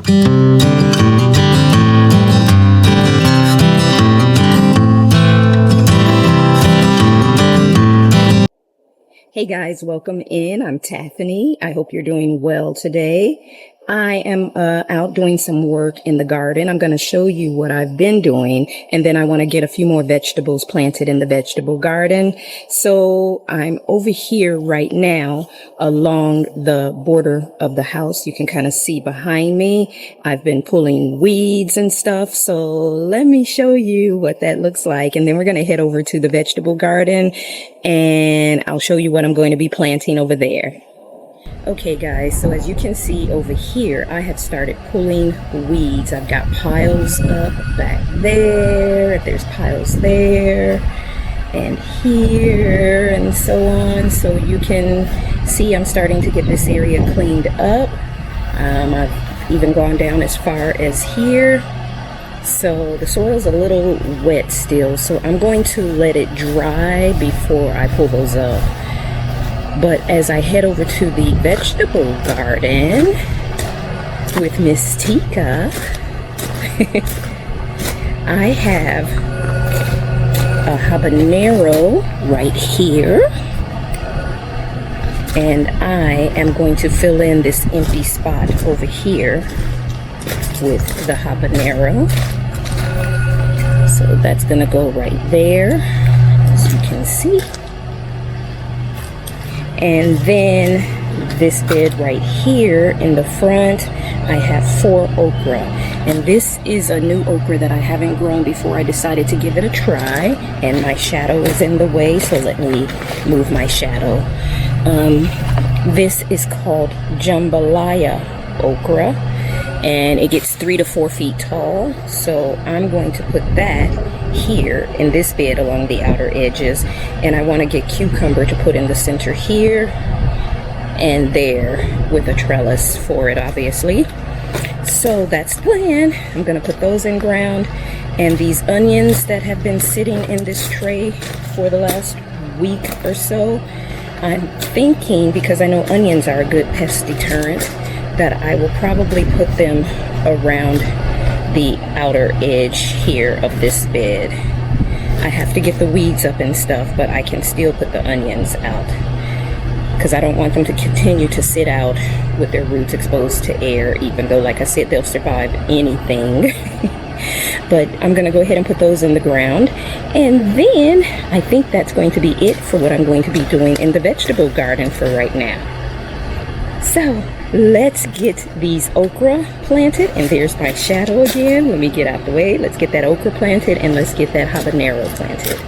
Hey guys, welcome in. I'm Taffany. I hope you're doing well today. I am out doing some work in the garden. I'm going to show you what I've been doing, and then I want to get a few more vegetables planted in the vegetable garden. So I'm over here right now along the border of the house. You can kind of see behind me. I've been pulling weeds and stuff. So let me show you what that looks like. And then we're going to head over to the vegetable garden and I'll show you what I'm going to be planting over there. Okay guys, so as you can see over here, I have started pulling weeds. I've got piles up back there, there's piles there, and here, and so on. So you can see I'm starting to get this area cleaned up. I've even gone down as far as here. So the soil's a little wet still, so I'm going to let it dry before I pull those up. But as I head over to the vegetable garden with Miss Tika, I have a habanero right here. And I am going to fill in this empty spot over here with the habanero. So that's going to go right there, as you can see. And then this bed right here in the front, I have 4 okra. And this is a new okra that I haven't grown before. I decided to give it a try, and my shadow is in the way, so let me move my shadow. This is called jambalaya okra, and it gets 3 to 4 feet tall. So I'm going to put that here in this bed along the outer edges, and I want to get cucumber to put in the center here and there with a trellis for it, obviously. So that's the plan. I'm going to put those in ground, and these onions that have been sitting in this tray for the last week or so, I'm thinking, because I know onions are a good pest deterrent, that I will probably put them around the outer edge here of this bed. I have to get the weeds up and stuff, but I can still put the onions out because I don't want them to continue to sit out with their roots exposed to air, even though, like I said, they'll survive anything. But I'm going to go ahead and put those in the ground, and then I think that's going to be it for what I'm going to be doing in the vegetable garden for right now. So let's get these okra planted, and there's my shadow again. Let me get out the way. Let's get that okra planted, and let's get that habanero planted.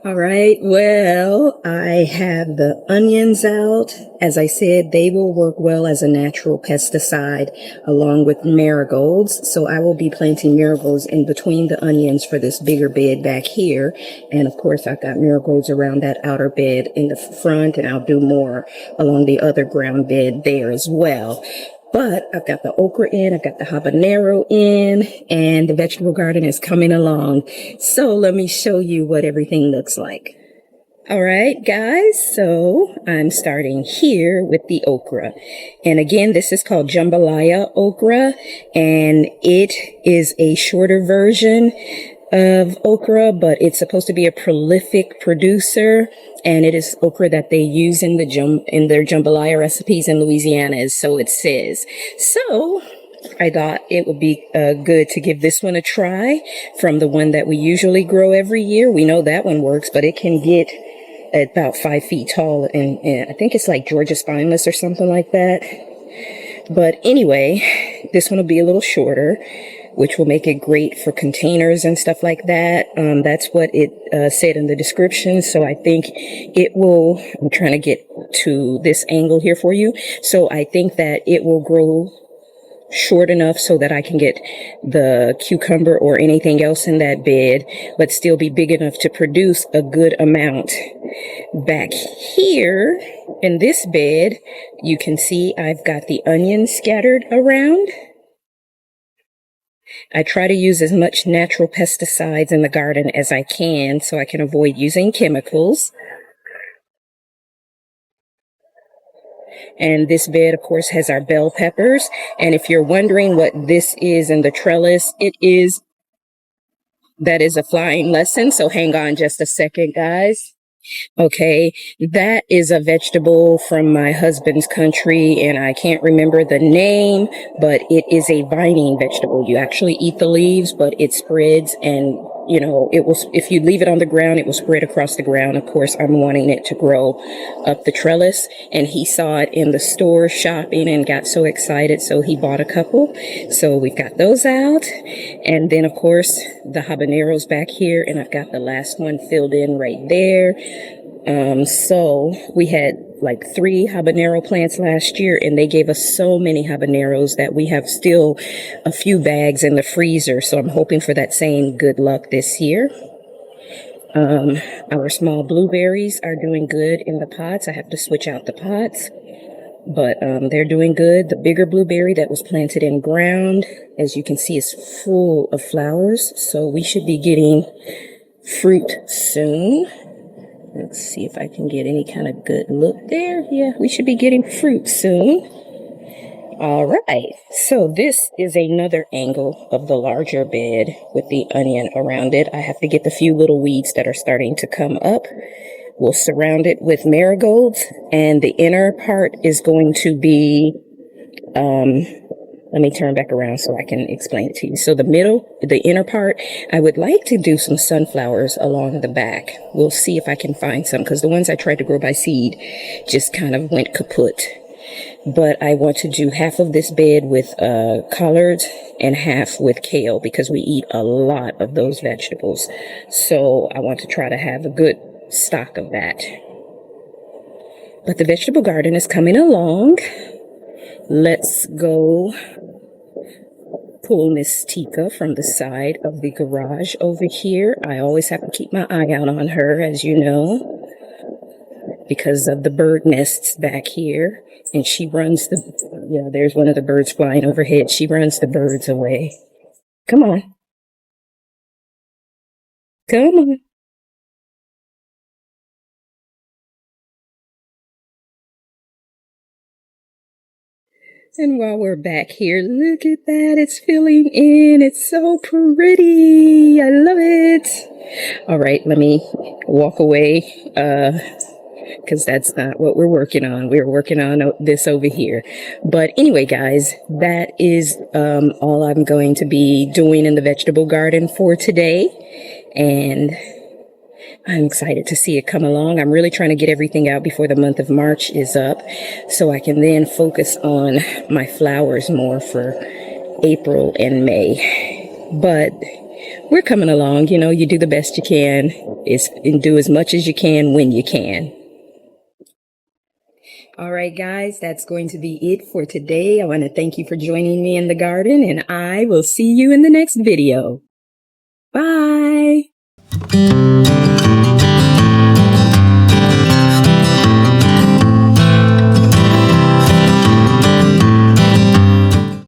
All right, well, I have the onions out. As I said, they will work well as a natural pesticide along with marigolds. So I will be planting marigolds in between the onions for this bigger bed back here. And of course, I've got marigolds around that outer bed in the front, and I'll do more along the other ground bed there as well. But I've got the okra in, I've got the habanero in, and the vegetable garden is coming along. So let me show you what everything looks like. All right, guys, so I'm starting here with the okra. And again, this is called jambalaya okra, and it is a shorter version of okra, but it's supposed to be a prolific producer, and it is okra that they use in their jambalaya recipes in Louisiana, so it says. So I thought it would be good to give this one a try from the one that we usually grow every year. We know that one works, but it can get about 5 feet tall, and I think it's like Georgia spineless or something like that. But anyway, this one will be a little shorter, which will make it great for containers and stuff like that. That's what it said in the description. So I think it will, I'm trying to get to this angle here for you. So I think that it will grow short enough so that I can get the cucumber or anything else in that bed, but still be big enough to produce a good amount. Back here in this bed, you can see I've got the onions scattered around. I try to use as much natural pesticides in the garden as I can so I can avoid using chemicals. And this bed, of course, has our bell peppers. And if you're wondering what this is in the trellis, that is a flying lesson. So hang on just a second, guys. Okay, that is a vegetable from my husband's country, and I can't remember the name, but it is a vining vegetable. You actually eat the leaves, but it spreads, and you know, it will, if you leave it on the ground, it will spread across the ground. Of course, I'm wanting it to grow up the trellis, and he saw it in the store shopping and got so excited, so he bought a couple. So we've got those out, and then of course the habaneros back here, and I've got the last one filled in right there. So we had like 3 habanero plants last year, and they gave us so many habaneros that we have still a few bags in the freezer. So I'm hoping for that same good luck this year. Our small blueberries are doing good in the pots. I have to switch out the pots, but they're doing good. The bigger blueberry that was planted in ground, as you can see, is full of flowers. So we should be getting fruit soon. Let's see if I can get any kind of good look there. Yeah, we should be getting fruit soon. All right, so this is another angle of the larger bed with the onion around it. I have to get the few little weeds that are starting to come up. We'll surround it with marigolds, and the inner part is going to be, let me turn back around so I can explain it to you. So the inner part, I would like to do some sunflowers along the back. We'll see if I can find some, because the ones I tried to grow by seed just kind of went kaput. But I want to do half of this bed with collards and half with kale, because we eat a lot of those vegetables. So I want to try to have a good stock of that. But the vegetable garden is coming along. Let's go pull Miss Tika from the side of the garage over here. I always have to keep my eye out on her, as you know, because of the bird nests back here. And she runs there's one of the birds flying overhead. She runs the birds away. Come on. Come on. And while we're back here, look at that. It's filling in. It's so pretty. I love it. All right, let me walk away, because that's not what we're working on. We're working on this over here. But anyway, guys, that is all I'm going to be doing in the vegetable garden for today. And I'm excited to see it come along. I'm really trying to get everything out before the month of March is up, so I can then focus on my flowers more for April and May. But we're coming along. You know, you do the best you can, and do as much as you can when you can. All right, guys, that's going to be it for today. I want to thank you for joining me in the garden, and I will see you in the next video. Bye.